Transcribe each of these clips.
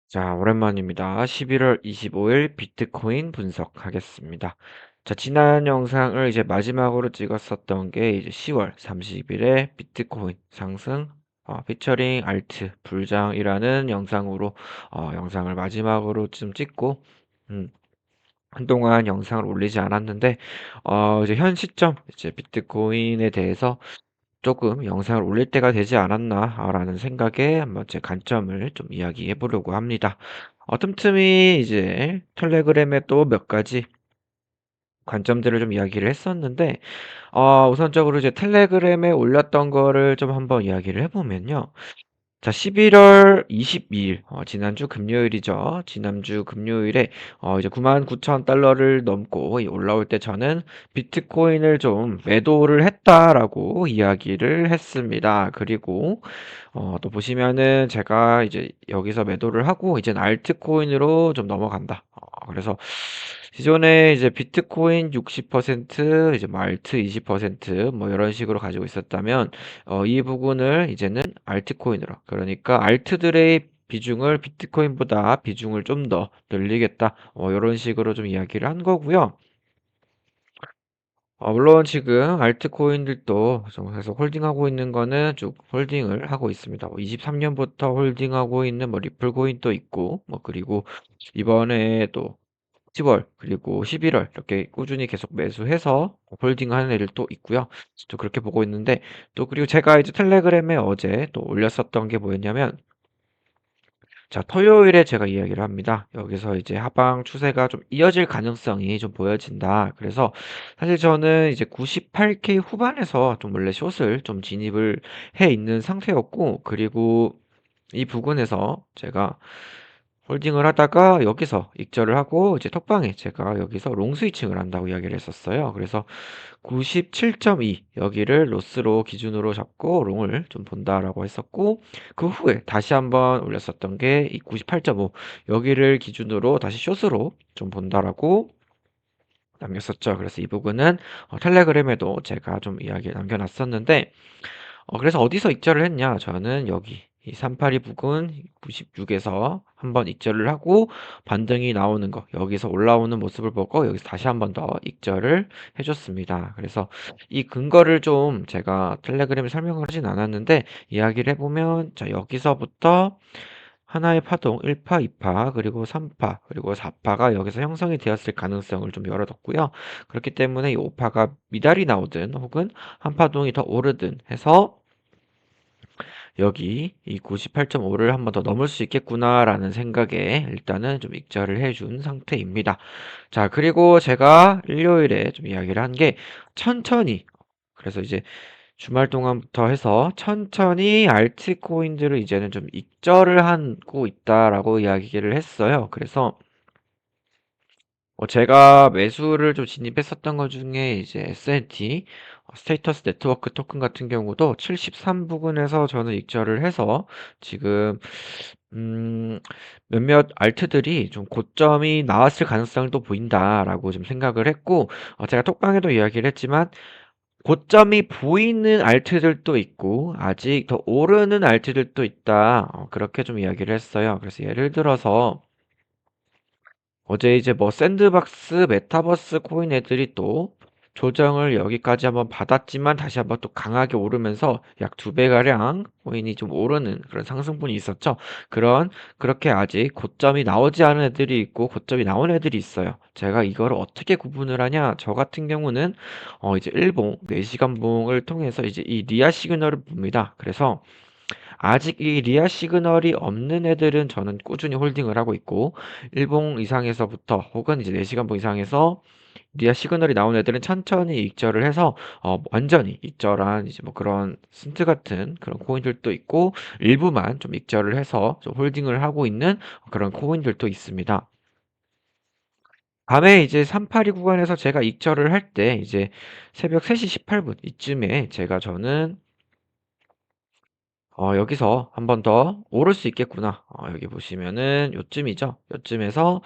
자, 오랜만입니다. 11월 25일 비트코인 분석하겠습니다. 자, 지난 영상을 이제 마지막으로 찍었었던 게 이제 10월 30일에 비트코인 상승 피처링 알트 불장이라는 영상으로 영상을 마지막으로 좀 찍고 음, 한동안 영상을 올리지 않았는데 이제 현 시점 이제 비트코인에 대해서 조금 영상을 올릴 때가 되지 않았나라는 생각에 한번 제 관점을 좀 이야기해 보려고 합니다. 틈틈이 이제 텔레그램에 또 몇 가지 관점들을 좀 이야기를 했었는데, 우선적으로 이제 텔레그램에 올렸던 거를 좀 한번 이야기를 해보면요. 자, 11월 22일, 지난주 금요일이죠. 지난주 금요일에, 이제 99,000달러를 넘고 올라올 때 저는 비트코인을 좀 매도를 했다라고 이야기를 했습니다. 그리고, 또 보시면은 제가 이제 여기서 매도를 하고, 이젠 알트코인으로 좀 넘어간다. 그래서 기존에 이제 비트코인 60%, 이제 뭐 알트 20%뭐 이런 식으로 가지고 있었다면, 이 부분을 이제는 알트코인으로, 그러니까 알트들의 비중을 비트코인보다 비중을 좀 더 늘리겠다. 이런 식으로 좀 이야기를 한 거고요. 물론 지금 알트코인들도 계속 홀딩하고 있는 거는 쭉 홀딩을 하고 있습니다. 23년부터 홀딩하고 있는 뭐 리플코인도 있고, 뭐 그리고 이번에 또 10월 그리고 11월 이렇게 꾸준히 계속 매수해서 홀딩하는 애들 또 있고요. 또 그렇게 보고 있는데 또 그리고 제가 이제 텔레그램에 어제 또 올렸었던 게 뭐였냐면 자, 토요일에 제가 이야기를 합니다. 여기서 이제 하방 추세가 좀 이어질 가능성이 좀 보여진다. 그래서 사실 저는 이제 98K 후반에서 좀 원래 숏을 좀 진입을 해 있는 상태였고, 그리고 이 부근에서 제가 홀딩을 하다가 여기서 익절을 하고 이제 톡방에 제가 여기서 롱 스위칭을 한다고 이야기를 했었어요. 그래서 97.2 여기를 로스로 기준으로 잡고 롱을 좀 본다라고 했었고 그 후에 다시 한번 올렸었던 게 이 98.5 여기를 기준으로 다시 숏으로 좀 본다라고 남겼었죠. 그래서 이 부분은 텔레그램에도 제가 좀 이야기 남겨놨었는데 그래서 어디서 익절을 했냐? 저는 여기 이 382 부근 96에서 한번 익절을 하고 반등이 나오는 거 여기서 올라오는 모습을 보고 여기서 다시 한번 더 익절을 해줬습니다. 그래서 이 근거를 좀 제가 텔레그램에 설명을 하진 않았는데 이야기를 해보면 자 여기서부터 하나의 파동 1파, 2파, 그리고 3파, 그리고 4파가 여기서 형성이 되었을 가능성을 좀 열어뒀고요. 그렇기 때문에 이 5파가 미달이 나오든 혹은 한 파동이 더 오르든 해서 여기 이 98.5를 한번 더 넘을 수 있겠구나라는 생각에 일단은 좀 익절을 해준 상태입니다. 자, 그리고 제가 일요일에 좀 이야기를 한 게 천천히 그래서 이제 주말 동안부터 해서 천천히 알트코인들을 이제는 좀 익절을 하고 있다라고 이야기를 했어요. 그래서 제가 매수를 좀 진입했었던 것 중에 이제 SNT, 스테이터스 네트워크 토큰 같은 경우도 73 부근에서 저는 익절을 해서 지금 몇몇 알트들이 좀 고점이 나왔을 가능성을 또 보인다라고 좀 생각을 했고, 제가 톡방에도 이야기를 했지만 고점이 보이는 알트들도 있고 아직 더 오르는 알트들도 있다. 그렇게 좀 이야기를 했어요. 그래서 예를 들어서 어제 이제 뭐 샌드박스, 메타버스 코인 애들이 또 조정을 여기까지 한번 받았지만 다시 한번 또 강하게 오르면서 약 2배가량 코인이 좀 오르는 그런 상승분이 있었죠. 그렇게 아직 고점이 나오지 않은 애들이 있고 고점이 나온 애들이 있어요. 제가 이거를 어떻게 구분을 하냐? 저 같은 경우는 이제 일봉 4시간 봉을 통해서 이제 이 리아 시그널을 봅니다. 그래서 아직 이 리아 시그널이 없는 애들은 저는 꾸준히 홀딩을 하고 있고 일봉 이상에서부터 혹은 이제 4시간 봉 이상에서 리아 시그널이 나온 애들은 천천히 익절을 해서 완전히 익절한 이제 뭐 그런 스인트 같은 그런 코인들도 있고 일부만 좀 익절을 해서 좀 홀딩을 하고 있는 그런 코인들도 있습니다. 밤에 이제 382 구간에서 제가 익절을 할 때 이제 새벽 3시 18분 이쯤에 저는 여기서 한 번 더 오를 수 있겠구나. 여기 보시면은 요쯤이죠. 요쯤에서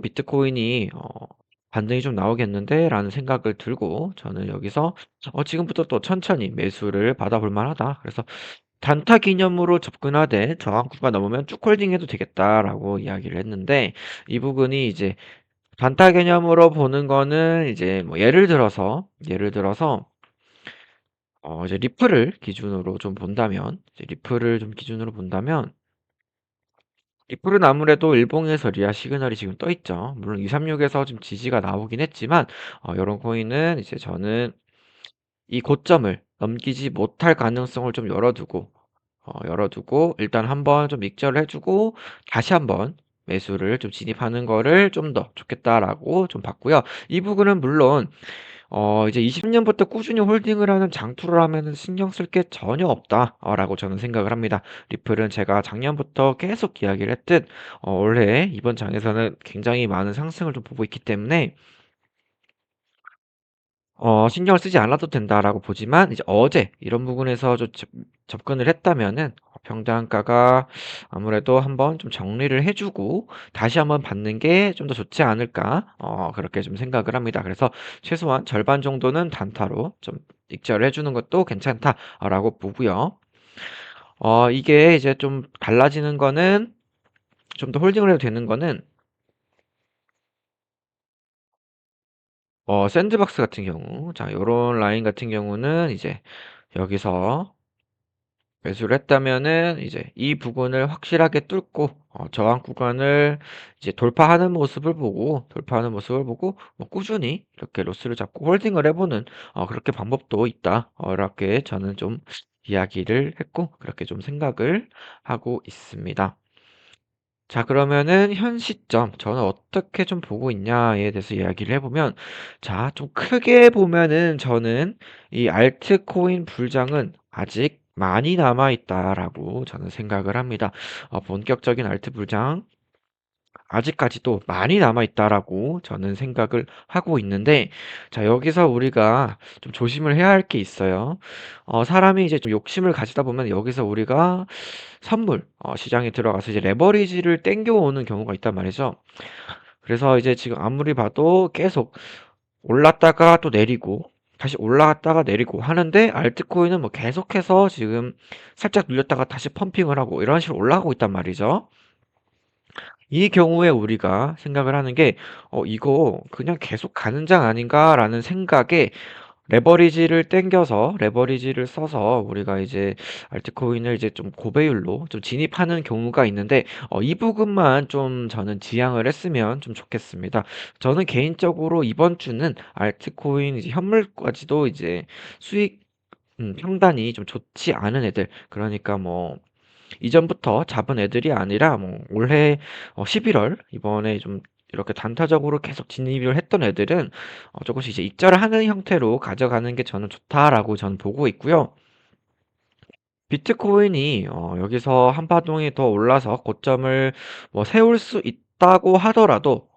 비트코인이 반등이 좀 나오겠는데 라는 생각을 들고 저는 여기서 지금부터 또 천천히 매수를 받아볼 만하다. 그래서 단타 개념으로 접근하되 저항구가 넘으면 쭉 홀딩해도 되겠다라고 이야기를 했는데 이 부분이 이제 단타 개념으로 보는 거는 이제 뭐 예를 들어서 이제 리플을 기준으로 좀 본다면 이제 리플을 좀 기준으로 본다면 리플은 아무래도 일봉에서 리아 시그널이 지금 떠 있죠. 물론 236에서 좀 지지가 나오긴 했지만 요런 코인은 이제 저는 이 고점을 넘기지 못할 가능성을 좀 열어두고 일단 한번 좀 익절을 해주고 다시 한번 매수를 좀 진입하는 거를 좀 더 좋겠다라고 좀 봤고요. 이 부분은 물론 이제 20년부터 꾸준히 홀딩을 하는 장투를 하면은 신경 쓸 게 전혀 없다라고 저는 생각을 합니다. 리플은 제가 작년부터 계속 이야기를 했듯 올해 이번 장에서는 굉장히 많은 상승을 좀 보고 있기 때문에 신경을 쓰지 않아도 된다라고 보지만 이제 어제 이런 부분에서 좀 접근을 했다면은 평단가가 아무래도 한번 좀 정리를 해주고 다시 한번 받는 게 좀 더 좋지 않을까 그렇게 좀 생각을 합니다. 그래서 최소한 절반 정도는 단타로 좀 익절을 해주는 것도 괜찮다라고 보고요. 이게 이제 좀 달라지는 거는 좀 더 홀딩을 해도 되는 거는 샌드박스 같은 경우 자 요런 라인 같은 경우는 이제 여기서 매수를 했다면은 이제 이 부분을 확실하게 뚫고 저항 구간을 이제 돌파하는 모습을 보고 뭐 꾸준히 이렇게 로스를 잡고 홀딩을 해보는 그렇게 방법도 있다. 이렇게 저는 좀 이야기를 했고 그렇게 좀 생각을 하고 있습니다. 자, 그러면은 현 시점 저는 어떻게 좀 보고 있냐에 대해서 이야기를 해보면 자, 좀 크게 보면은 저는 이 알트코인 불장은 아직 많이 남아 있다라고 저는 생각을 합니다. 본격적인 알트 불장 아직까지도 많이 남아 있다라고 저는 생각을 하고 있는데 자, 여기서 우리가 좀 조심을 해야 할 게 있어요. 사람이 이제 좀 욕심을 가지다 보면 여기서 우리가 선물 시장에 들어가서 이제 레버리지를 땡겨오는 경우가 있단 말이죠. 그래서 이제 지금 아무리 봐도 계속 올랐다가 또 내리고 다시 올라갔다가 내리고 하는데 알트코인은 뭐 계속해서 지금 살짝 눌렸다가 다시 펌핑을 하고 이런 식으로 올라가고 있단 말이죠. 이 경우에 우리가 생각을 하는 게 이거 그냥 계속 가는 장 아닌가라는 생각에 레버리지를 써서 우리가 이제 알트코인을 이제 좀 고배율로 좀 진입하는 경우가 있는데 이 부분만 좀 저는 지양을 했으면 좀 좋겠습니다. 저는 개인적으로 이번 주는 알트코인 이제 현물까지도 이제 수익 평단이 좀 좋지 않은 애들 그러니까 뭐 이전부터 잡은 애들이 아니라 뭐 올해 11월 이번에 좀 이렇게 단타적으로 계속 진입을 했던 애들은 조금씩 이제 익절을 하는 형태로 가져가는 게 저는 좋다라고 저는 보고 있고요. 비트코인이 여기서 한파동이 더 올라서 고점을 뭐 세울 수 있다고 하더라도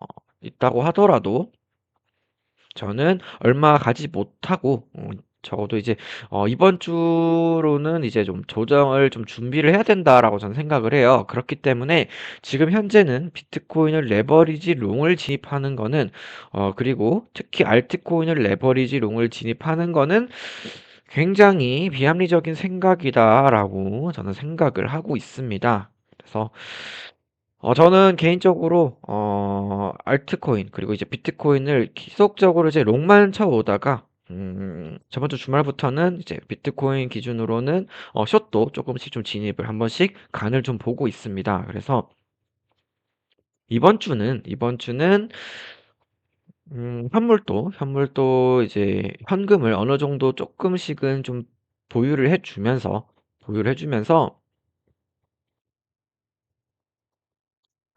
저는 얼마 가지 못하고 적어도 이제 이번 주로는 이제 좀 조정을 좀 준비를 해야 된다라고 저는 생각을 해요. 그렇기 때문에 지금 현재는 비트코인을 레버리지 롱을 진입하는 거는 그리고 특히 알트코인을 레버리지 롱을 진입하는 거는 굉장히 비합리적인 생각이다라고 저는 생각을 하고 있습니다. 그래서 저는 개인적으로 알트코인 그리고 이제 비트코인을 지속적으로 이제 롱만 쳐오다가 저번 주 주말부터는 이제 비트코인 기준으로는 숏도 조금씩 좀 진입을 한 번씩 간을 좀 보고 있습니다. 그래서 이번 주는 현물도 이제 현금을 어느 정도 조금씩은 좀 보유를 해주면서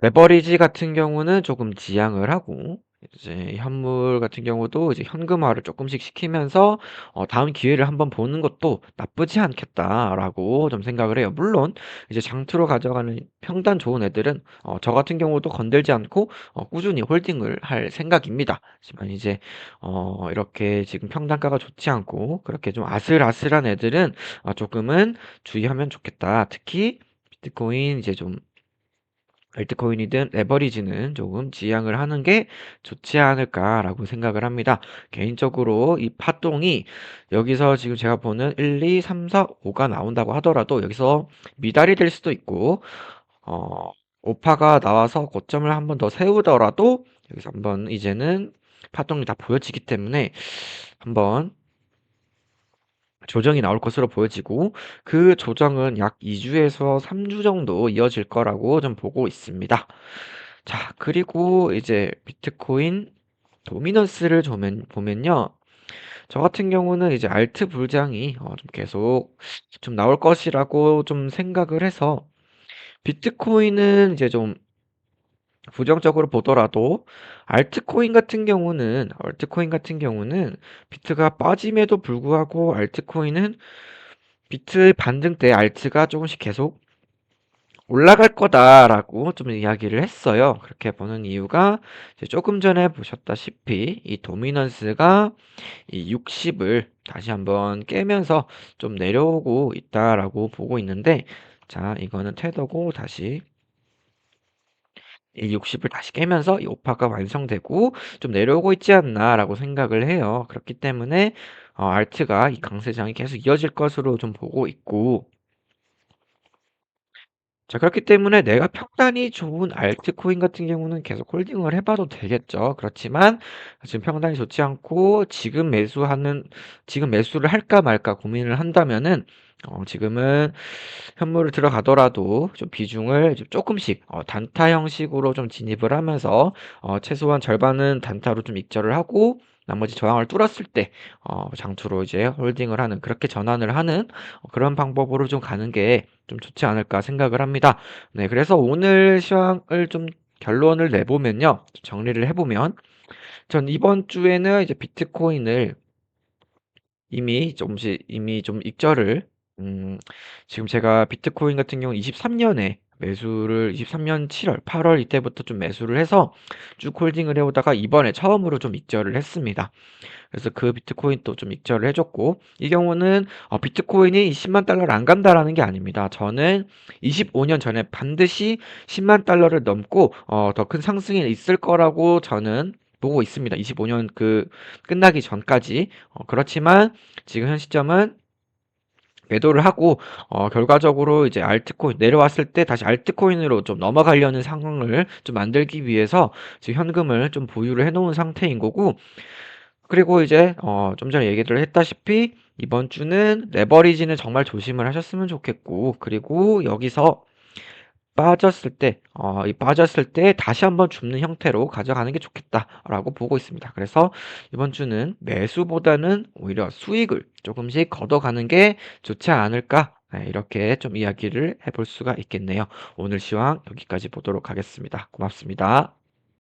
레버리지 같은 경우는 조금 지양을 하고 이제 현물 같은 경우도 이제 현금화를 조금씩 시키면서 다음 기회를 한번 보는 것도 나쁘지 않겠다라고 좀 생각을 해요. 물론 이제 장투로 가져가는 평단 좋은 애들은 저 같은 경우도 건들지 않고 꾸준히 홀딩을 할 생각입니다. 하지만 이제 이렇게 지금 평단가가 좋지 않고 그렇게 좀 아슬아슬한 애들은 조금은 주의하면 좋겠다. 특히 비트코인 이제 좀 알트코인이든 레버리지는 조금 지양을 하는 게 좋지 않을까라고 생각을 합니다. 개인적으로 이 파동이 여기서 지금 제가 보는 1, 2, 3, 4, 5가 나온다고 하더라도 여기서 미달이 될 수도 있고, 어, 오파가 나와서 고점을 한번 더 세우더라도 여기서 한번 이제는 파동이 다 보여지기 때문에 한번 조정이 나올 것으로 보여지고, 그 조정은 약 2주에서 3주 정도 이어질 거라고 좀 보고 있습니다. 자, 그리고 이제 비트코인 도미넌스를 보면요. 저 같은 경우는 이제 알트 불장이 좀 계속 좀 나올 것이라고 좀 생각을 해서, 비트코인은 이제 좀 부정적으로 보더라도 알트코인 같은 경우는 비트가 빠짐에도 불구하고 알트코인은 비트 반등 때 알트가 조금씩 계속 올라갈 거다라고 좀 이야기를 했어요. 그렇게 보는 이유가 이제 조금 전에 보셨다시피 이 도미넌스가 이 60을 다시 한번 깨면서 좀 내려오고 있다라고 보고 있는데, 자, 이거는 테더고 다시 이 60을 다시 깨면서 이 오파가 완성되고 좀 내려오고 있지 않나라고 생각을 해요. 그렇기 때문에 알트가 이 강세장이 계속 이어질 것으로 좀 보고 있고, 자, 그렇기 때문에 내가 평단이 좋은 알트코인 같은 경우는 계속 홀딩을 해봐도 되겠죠. 그렇지만 지금 평단이 좋지 않고 지금 매수를 할까 말까 고민을 한다면은 지금은 현물을 들어가더라도 좀 비중을 좀 조금씩 단타 형식으로 좀 진입을 하면서 최소한 절반은 단타로 좀 익절을 하고 나머지 저항을 뚫었을 때 장투로 이제 홀딩을 하는, 그렇게 전환을 하는 그런 방법으로 좀 가는 게 좀 좋지 않을까 생각을 합니다. 네, 그래서 오늘 시황을 좀 결론을 내보면요. 정리를 해보면 전 이번 주에는 이제 비트코인을 이미 좀 익절을 음, 지금 제가 비트코인 같은 경우 23년 7월, 8월 이때부터 좀 매수를 해서 쭉 홀딩을 해오다가 이번에 처음으로 좀 익절을 했습니다. 그래서 그 비트코인 또 좀 익절을 해줬고, 이 경우는 비트코인이 10만 달러를 안 간다라는 게 아닙니다. 저는 25년 전에 반드시 10만 달러를 넘고 더 큰 상승이 있을 거라고 저는 보고 있습니다. 25년 그 끝나기 전까지. 그렇지만 지금 현 시점은 매도를 하고 결과적으로 이제 알트코인 내려왔을 때 다시 알트코인으로 좀 넘어가려는 상황을 좀 만들기 위해서 지금 현금을 좀 보유를 해놓은 상태인 거고, 그리고 이제 좀 전에 얘기를 했다시피 이번 주는 레버리지는 정말 조심을 하셨으면 좋겠고, 그리고 여기서 빠졌을 때 다시 한번 줍는 형태로 가져가는 게 좋겠다라고 보고 있습니다. 그래서 이번 주는 매수보다는 오히려 수익을 조금씩 걷어가는 게 좋지 않을까? 네, 이렇게 좀 이야기를 해볼 수가 있겠네요. 오늘 시황 여기까지 보도록 하겠습니다. 고맙습니다.